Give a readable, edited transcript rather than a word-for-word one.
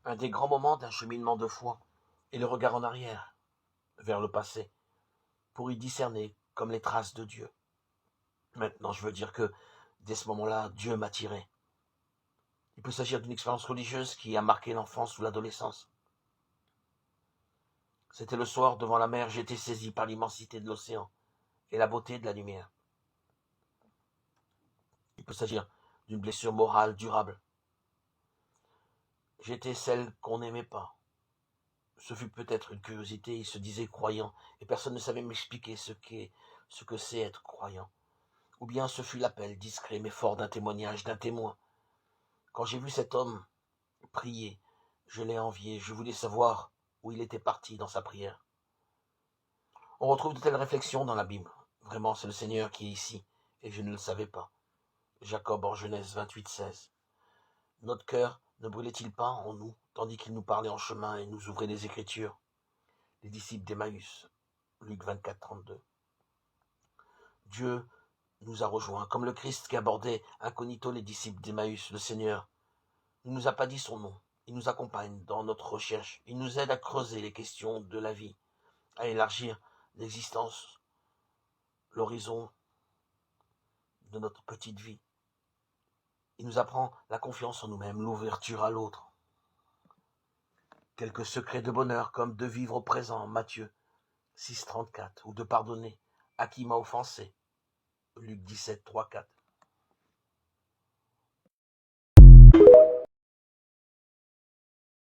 Un des grands moments d'un cheminement de foi est le regard en arrière, vers le passé, pour y discerner comme les traces de Dieu. Maintenant, je veux dire que, dès ce moment-là, Dieu m'a tiré. Il peut s'agir d'une expérience religieuse qui a marqué l'enfance ou l'adolescence. C'était le soir, devant la mer, j'étais saisi par l'immensité de l'océan et la beauté de la lumière. Il peut s'agir d'une blessure morale durable. J'étais celle qu'on n'aimait pas. Ce fut peut-être une curiosité, il se disait croyant, et personne ne savait m'expliquer ce que c'est être croyant. Ou bien ce fut l'appel, discret mais fort, d'un témoignage, d'un témoin. Quand j'ai vu cet homme prier, je l'ai envié, je voulais savoir où il était parti dans sa prière. On retrouve de telles réflexions dans la Bible. Vraiment, c'est le Seigneur qui est ici, et je ne le savais pas. Jacob en Genèse 28:16. Notre cœur ne brûlait-il pas en nous, tandis qu'il nous parlait en chemin et nous ouvrait les Écritures? Les disciples d'Emmaüs, Luc 24:32. Dieu nous a rejoints, comme le Christ qui abordait incognito les disciples d'Emmaüs. Le Seigneur ne nous a pas dit son nom. Il nous accompagne dans notre recherche. Il nous aide à creuser les questions de la vie, à élargir l'existence, l'horizon de notre petite vie. Il nous apprend la confiance en nous-mêmes, l'ouverture à l'autre. Quelques secrets de bonheur, comme de vivre au présent, Matthieu 6:34, ou de pardonner à qui m'a offensé, Luc 17:3-4.